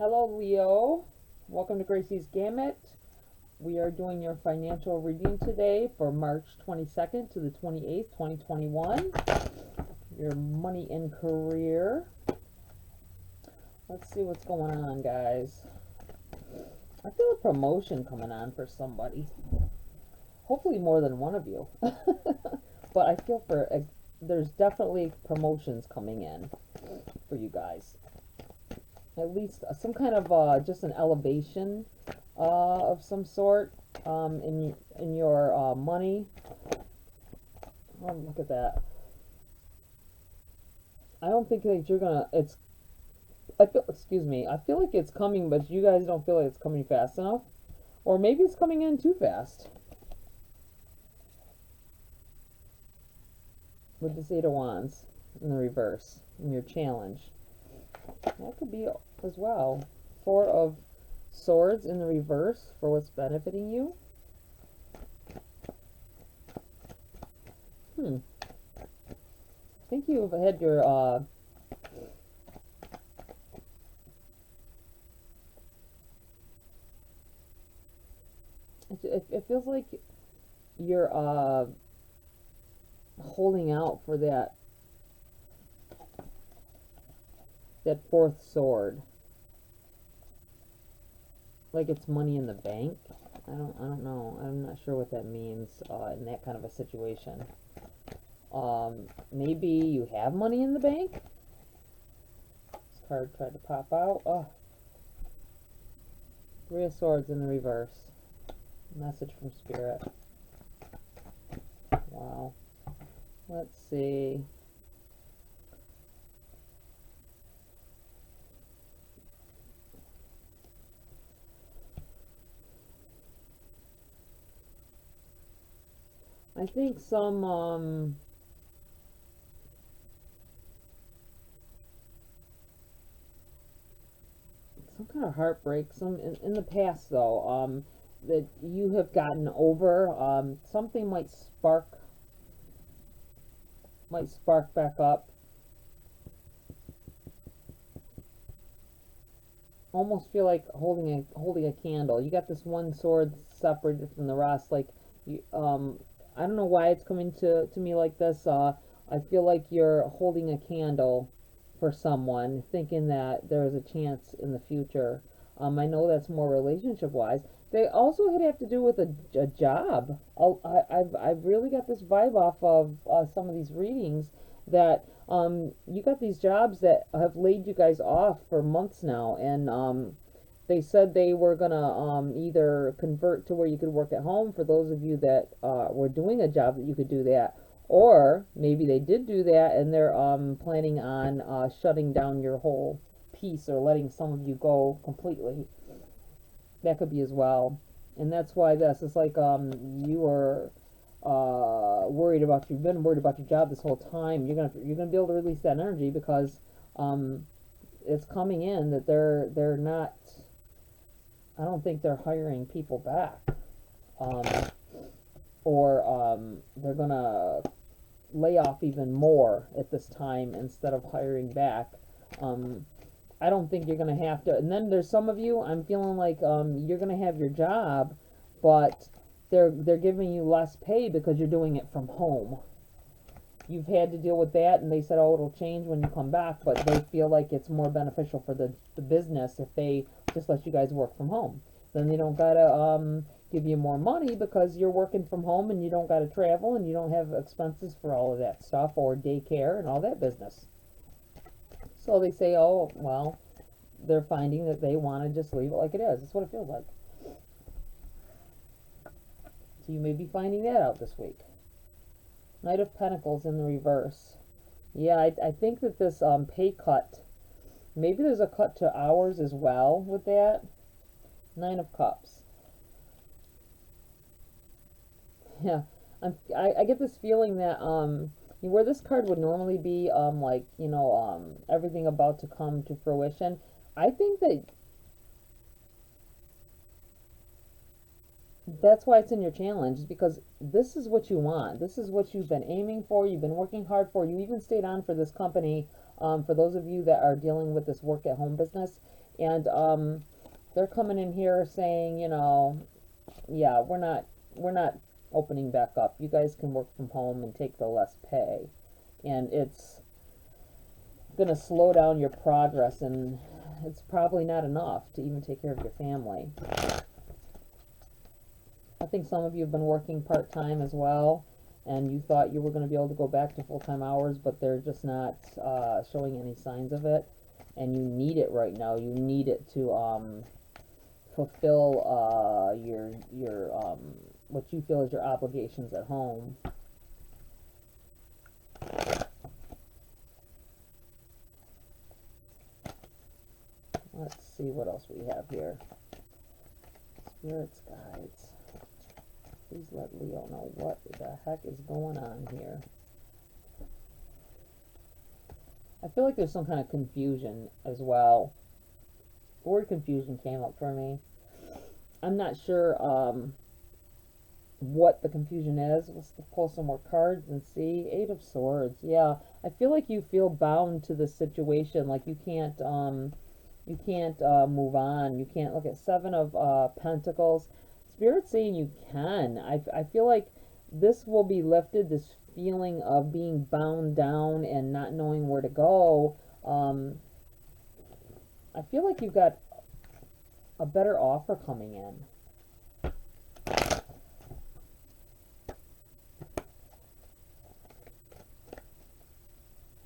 Hello, Leo. Welcome to Gracie's Gamut. We are doing your financial reading today for March 22nd to the 28th, 2021. Your money and career. Let's see what's going on, guys. I feel a promotion coming on for somebody. Hopefully more than one of you. But I feel there's definitely promotions coming in for you guys. At least some kind of just an elevation of some sort in your money. Oh, look at that. I don't think that you're gonna. Excuse me. I feel like it's coming, but you guys don't feel like it's coming fast enough, or maybe it's coming in too fast. With this Eight of Wands in the reverse in your challenge. That could be as well. Four of Swords in the reverse for what's benefiting you. I think you've had your it feels like you're holding out for that fourth sword, like it's money in the bank. I don't know. I'm not sure what that means in that kind of a situation. Maybe you have money in the bank. This card tried to pop out. Oh, Three of Swords in the reverse. Message from Spirit. Wow. Let's see. I think some kind of heartbreak, some in the past though, that you have gotten over. Something might spark back up. Almost feel like holding a candle. You got this one sword separated from the rest. Like you, I don't know why it's coming to me like this. I feel like you're holding a candle for someone, thinking that there's a chance in the future. I know that's more relationship-wise. They also have to do with a job. I've really got this vibe off of some of these readings that you got these jobs that have laid you guys off for months now, and they said they were gonna either convert to where you could work at home for those of you that were doing a job that you could do that, or maybe they did do that and they're planning on shutting down your whole piece or letting some of you go completely. That could be as well. And that's why this is like you were you've been worried about your job this whole time. You're gonna be able to release that energy because it's coming in that they're not, I don't think they're hiring people back. Or they're gonna lay off even more at this time instead of hiring back. I don't think you're gonna have to. And then there's some of you, I'm feeling like you're gonna have your job, but they're giving you less pay because you're doing it from home. You've had to deal with that, and they said, oh, it'll change when you come back, but they feel like it's more beneficial for the business if they just let you guys work from home. Then they don't gotta give you more money because you're working from home and you don't gotta travel and you don't have expenses for all of that stuff or daycare and all that business. So they say, oh, well, they're finding that they want to just leave it like it is. That's what it feels like. So you may be finding that out this week. Knight of Pentacles in the reverse. Yeah, I think that this pay cut, maybe there's a cut to hours as well with that. Nine of Cups. Yeah, I get this feeling that where this card would normally be like, everything about to come to fruition, I think that that's why it's in your challenge, because this is what you want. This is what you've been aiming for. You've been working hard for. You even stayed on for this company for those of you that are dealing with this work at home business. And they're coming in here saying, you know, yeah, we're not opening back up. You guys can work from home and take the less pay. And it's going to slow down your progress, and it's probably not enough to even take care of your family. I think some of you have been working part-time as well, and you thought you were going to be able to go back to full-time hours, but they're just not showing any signs of it. And you need it right now. You need it to fulfill your what you feel is your obligations at home. Let's see what else we have here. Spirits, guides. Please let Leo know what the heck is going on here. I feel like there's some kind of confusion as well. The word confusion came up for me. I'm not sure what the confusion is. Let's pull some more cards and see. Eight of Swords. Yeah, I feel like you feel bound to this situation. Like you can't move on. You can't. Look at Seven of Pentacles. Spirit's saying you can. I feel like this will be lifted, this feeling of being bound down and not knowing where to go. I feel like you've got a better offer coming in.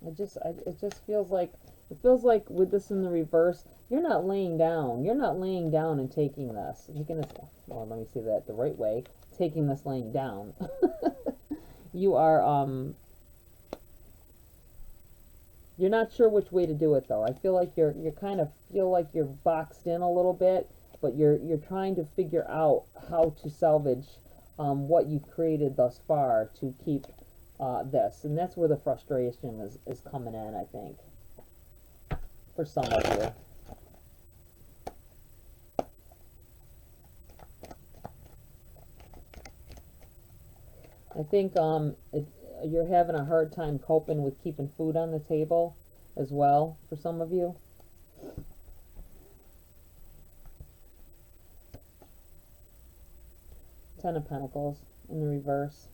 It just feels like, with this in the reverse, you're not laying down. You're not laying down and taking this. You're gonna, well, let me say that the right way. Taking this laying down. You are, you're not sure which way to do it though. I feel like you're kind of feel like you're boxed in a little bit, but you're trying to figure out how to salvage what you've created thus far to keep this. And that's where the frustration is coming in, I think, for some of you. I think you're having a hard time coping with keeping food on the table as well for some of you. Ten of Pentacles in the reverse.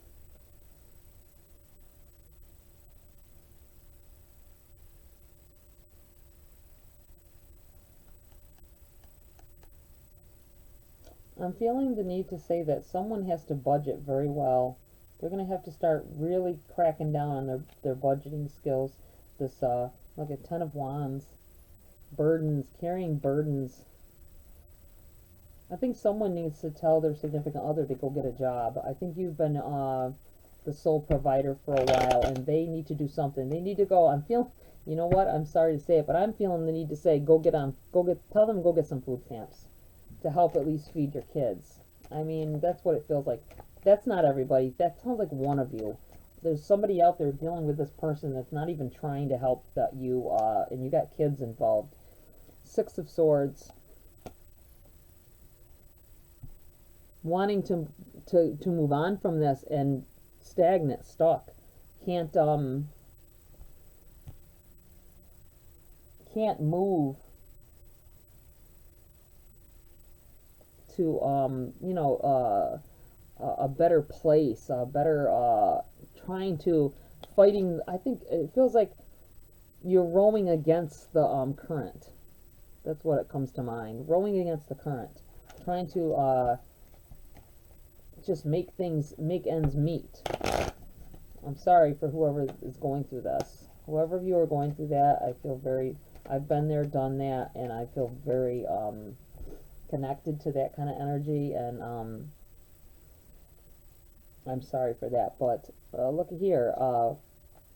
I'm feeling the need to say that someone has to budget very well. They're going to have to start really cracking down on their budgeting skills. This, look at Ten of Wands. Burdens, carrying burdens. I think someone needs to tell their significant other to go get a job. I think you've been the sole provider for a while, and they need to do something. They need to go. I'm feeling, you know what? I'm sorry to say it, but I'm feeling the need to say, tell them to go get some food stamps to help at least feed your kids. I mean, that's what it feels like. That's not everybody. That sounds like one of you. There's somebody out there dealing with this person that's not even trying to help you, and you got kids involved. Six of Swords. Wanting to move on from this and stagnant, stuck. Can't move to a better place, a better trying to fighting. I think it feels like you're rowing against the current. That's what it comes to mind. Rowing against the current, trying to just make ends meet. I'm sorry for whoever is going through this. Whoever of you are going through that, I've been there, done that, and I feel very connected to that kind of energy, and I'm sorry for that. But look at here,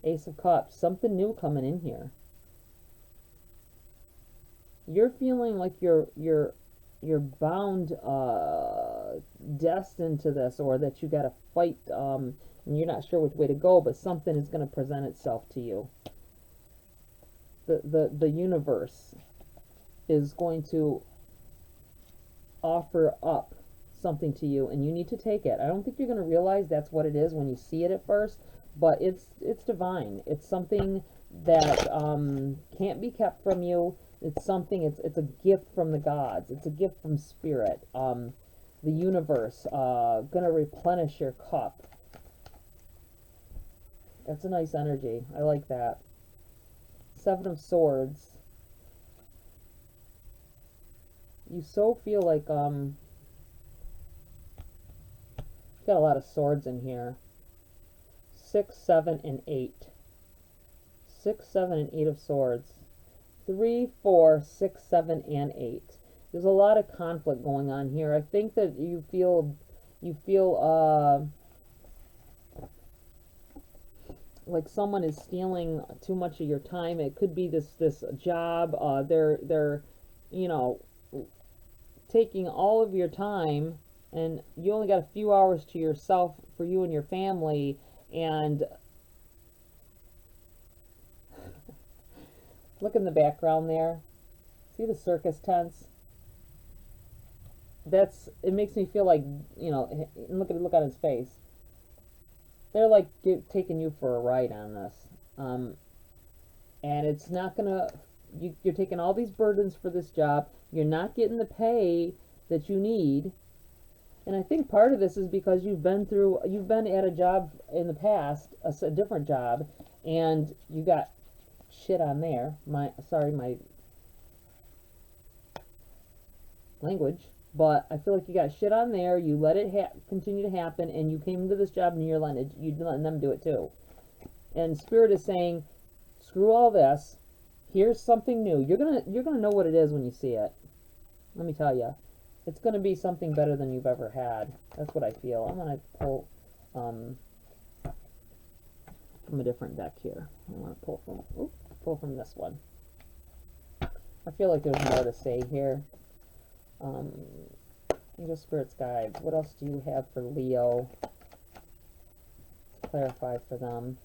Ace of Cups, something new coming in here. You're feeling like you're bound, destined to this, or that you got to fight, and you're not sure which way to go, but something is going to present itself to you. The universe is going to offer up something to you, and you need to take it. I don't think you're going to realize that's what it is when you see it at first, but it's divine. It's something that can't be kept from you. It's something, it's a gift from the gods. It's a gift from spirit. The universe, gonna replenish your cup. That's a nice energy. I like that. Seven of Swords. You so feel like, got a lot of swords in here. 6, 7, and 8. 6, 7, and 8 of Swords. 3, 4, 6, 7, and 8. There's a lot of conflict going on here. I think that you feel like someone is stealing too much of your time. It could be this job. They're you know, taking all of your time, and you only got a few hours to yourself for you and your family. And look in the background there. See the circus tents? It makes me feel like, look on his face. They're like taking you for a ride on this. And it's not gonna, you're taking all these burdens for this job. You're not getting the pay that you need. And I think part of this is because you've been at a job in the past, a different job, and you got shit on there. My language, but I feel like you got shit on there. You let it continue to happen, and you came into this job and you're letting them do it too. And Spirit is saying, screw all this. Here's something new. You're gonna know what it is when you see it. Let me tell you, it's gonna be something better than you've ever had. That's what I feel. I'm gonna pull from a different deck here. I want to pull from this one. I feel like there's more to say here. Angel Spirits Guides. What else do you have for Leo? Clarify for them.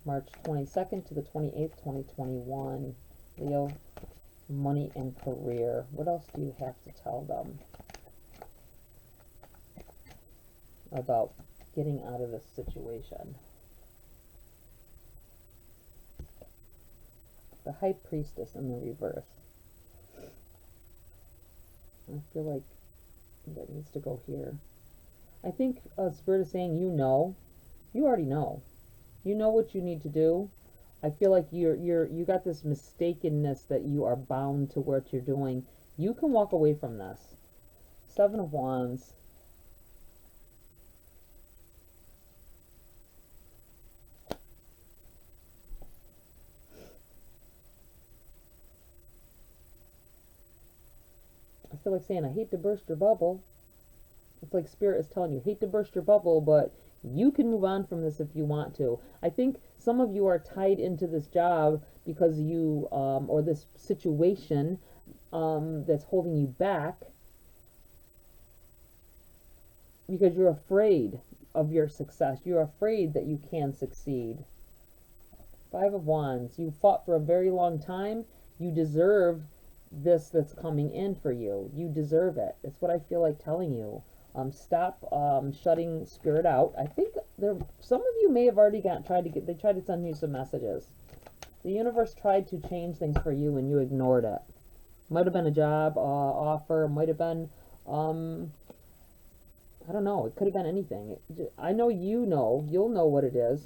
March 22nd to the 28th, 2021. Leo, money and career. What else do you have to tell them about getting out of this situation? The High Priestess in the reverse. I feel like that needs to go here. I think Spirit is saying, you already know. You know what you need to do. I feel like you got this mistakenness that you are bound to what you're doing. You can walk away from this. Seven of Wands. I feel like saying, I hate to burst your bubble. It's like Spirit is telling you, hate to burst your bubble, but you can move on from this if you want to. I think some of you are tied into this job because you, or this situation that's holding you back because you're afraid of your success. You're afraid that you can succeed. Five of Wands. You fought for a very long time. You deserve this that's coming in for you. You deserve it. It's what I feel like telling you. Stop shutting Spirit out. I think some of you may have already they tried to send you some messages. The universe tried to change things for you and you ignored it. Might have been a job offer, might have been I don't know, it could have been anything. I know you'll know what it is.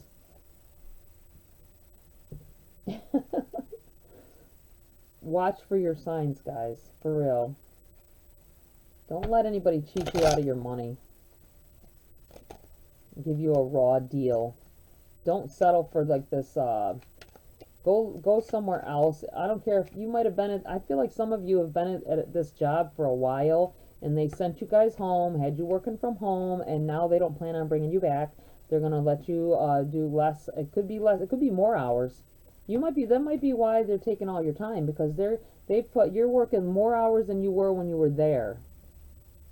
Watch for your signs, guys, for real. Don't let anybody cheat you out of your money. Give you a raw deal. Don't settle for like this, go somewhere else. I don't care if you might have been I feel like some of you have been at this job for a while, and they sent you guys home, had you working from home, and now they don't plan on bringing you back. They're going to let you do less. It could be less. It could be more hours. That might be why they're taking all your time, because you're working more hours than you were when you were there.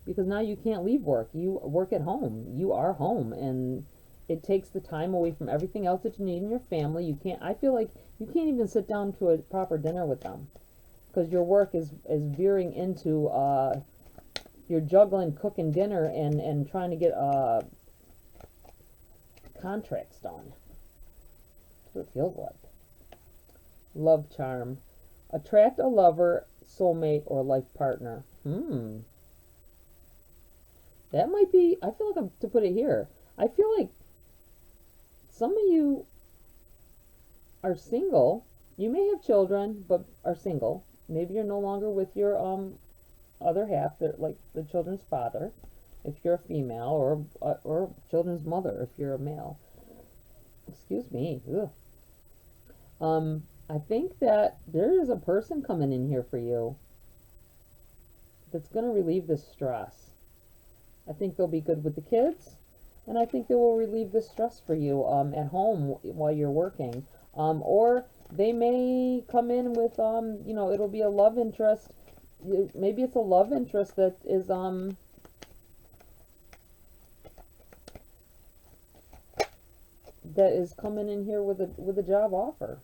Because now you can't leave work. You work at home. You are home, and it takes the time away from everything else that you need in your family. I feel like you can't even sit down to a proper dinner with them, because your work is veering into you're juggling cooking dinner and trying to get contracts done. That's what it feels like. Love charm. Attract a lover, soulmate, or life partner. That might be, I feel like I'm to put it here. I feel like some of you are single. You may have children, but are single. Maybe you're no longer with your other half, like the children's father, if you're a female, or children's mother if you're a male. Excuse me. Ugh. I think that there is a person coming in here for you that's going to relieve this stress. I think they'll be good with the kids, and I think they will relieve the stress for you at home while you're working. Or they may come in with it'll be a love interest. Maybe it's a love interest that is coming in here with a job offer.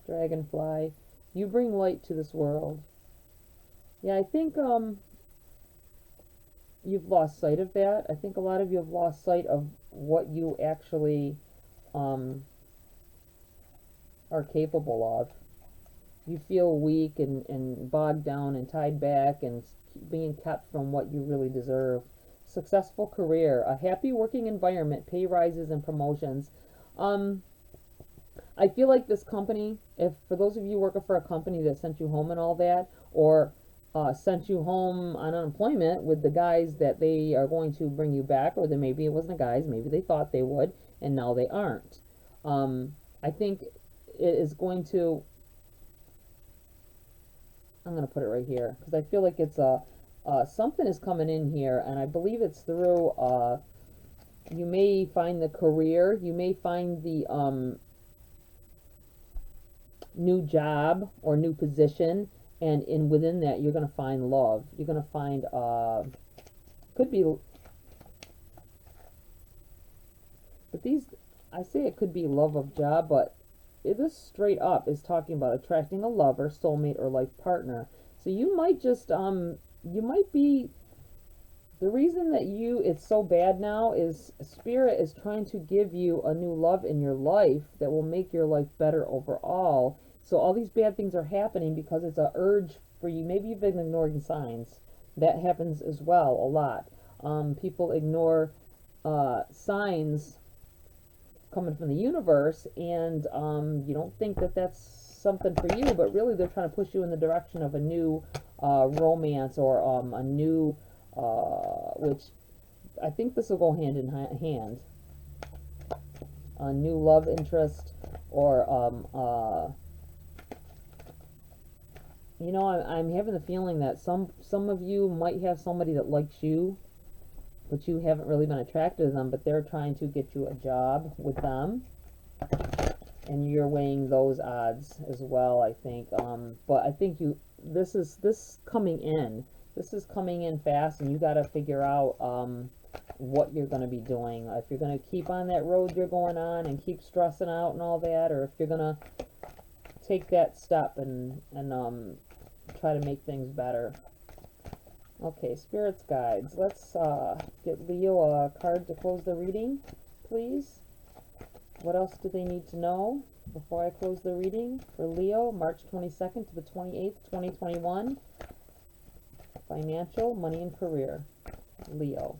Dragonfly, you bring light to this world. Yeah, I think you've lost sight of that. I think a lot of you have lost sight of what you actually are capable of. You feel weak and bogged down and tied back and being kept from what you really deserve. Successful career, a happy working environment, pay rises and promotions. I feel like this company, if for those of you working for a company that sent you home and all that, or sent you home on unemployment with the guys that they are going to bring you back, or then maybe it wasn't the guys, maybe they thought they would, and now they aren't. I think it is going to, I'm going to put it right here, because I feel like it's something is coming in here, and I believe it's through, you may find the career, you may find the new job or new position, and within that you're going to find love. You're going to find could be, but these, I say it could be love of job, but this straight up is talking about attracting a lover, soulmate, or life partner. So you might just you might be, the reason that it's so bad now is Spirit is trying to give you a new love in your life that will make your life better overall. So all these bad things are happening because it's an urge for you. Maybe you've been ignoring signs. That happens as well a lot. People ignore signs coming from the universe, and you don't think that that's something for you, but really they're trying to push you in the direction of a new romance, or a new which I think this will go hand in hand, a new love interest, or I'm having the feeling that some of you might have somebody that likes you, but you haven't really been attracted to them, but they're trying to get you a job with them, and you're weighing those odds as well, I think. But I think this is coming in. This is coming in fast, and you got to figure out what you're going to be doing. If you're going to keep on that road you're going on and keep stressing out and all that, or if you're going to take that step and try to make things better. Okay, Spirit's Guides. Let's get Leo a card to close the reading, please. What else do they need to know before I close the reading for Leo, March 22nd to the 28th, 2021? Financial, money, and career. Leo.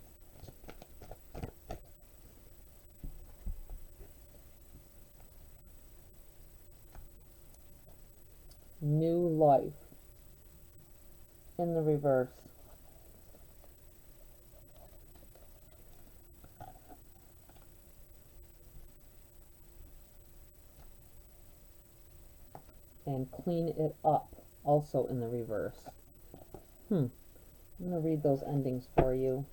New life. In the reverse. And clean it up, also in the reverse. I'm going to read those endings for you.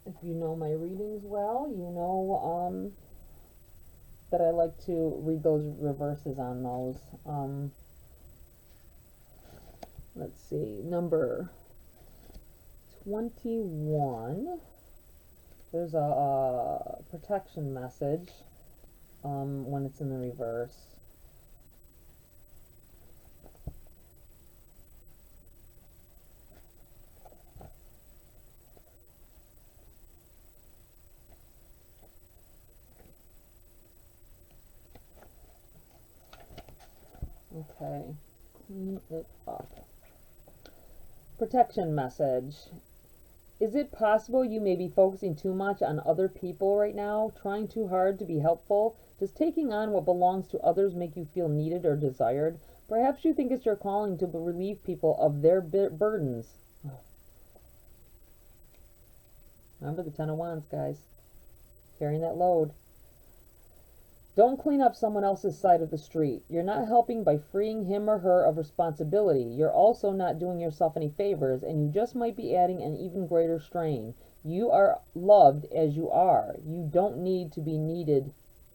If you know my readings well, you know that I like to read those reverses on those. Let's see, number 21. There's a protection message when it's in the reverse. Okay. Clean it up. Protection message. Is it possible you may be focusing too much on other people right now, trying too hard to be helpful? Does taking on what belongs to others make you feel needed or desired? Perhaps you think it's your calling to relieve people of their burdens. Remember the Ten of Wands, guys. Carrying that load. Don't clean up someone else's side of the street. You're not helping by freeing him or her of responsibility. You're also not doing yourself any favors, and you just might be adding an even greater strain. You are loved as you are. You don't need to be needed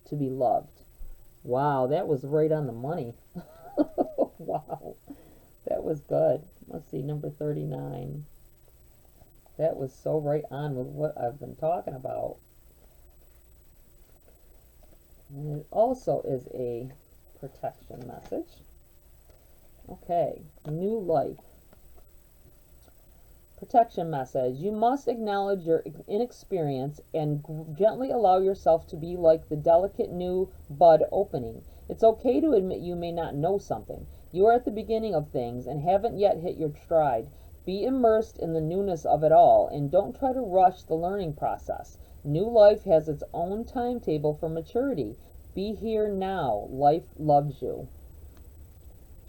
to be loved. Wow, that was right on the money. Wow, that was good. Let's see, number 39. That was so right on with what I've been talking about. And it also is a protection message. Okay, new life. Protection message. You must acknowledge your inexperience and gently allow yourself to be like the delicate new bud opening. It's okay to admit you may not know something. You are at the beginning of things and haven't yet hit your stride. Be immersed in the newness of it all and don't try to rush the learning process. New life has its own timetable for maturity. Be here now. Life loves you.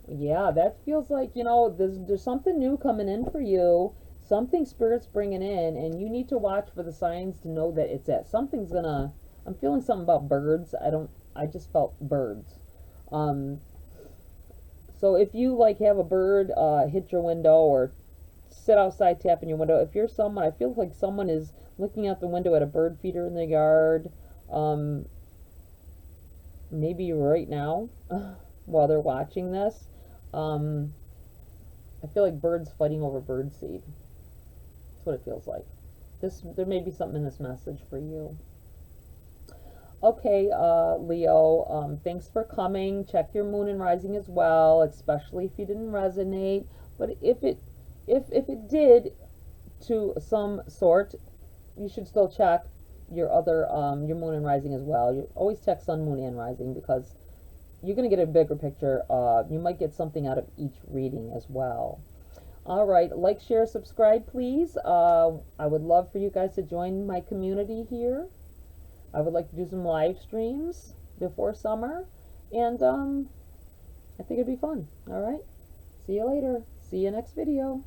Yeah, that feels like, there's something new coming in for you. Something Spirit's bringing in, and you need to watch for the signs to know that it's it. I'm feeling something about birds. I just felt birds. So if you like have a bird hit your window or sit outside tapping your window, if you're someone, I feel like someone is looking out the window at a bird feeder in the yard, maybe right now while they're watching this. I feel like birds fighting over bird seed. That's what it feels like. There may be something in this message for you. Okay, Leo, thanks for coming. Check your moon and rising as well, especially if you didn't resonate. But if it did to some sort, you should still check your other your moon and rising as well. You always check sun, moon, and rising because you're going to get a bigger picture. You might get something out of each reading as well. All right, like, share, subscribe, please. I would love for you guys to join my community here. I would like to do some live streams before summer, and I think it'd be fun. All right, see you later. See you next video.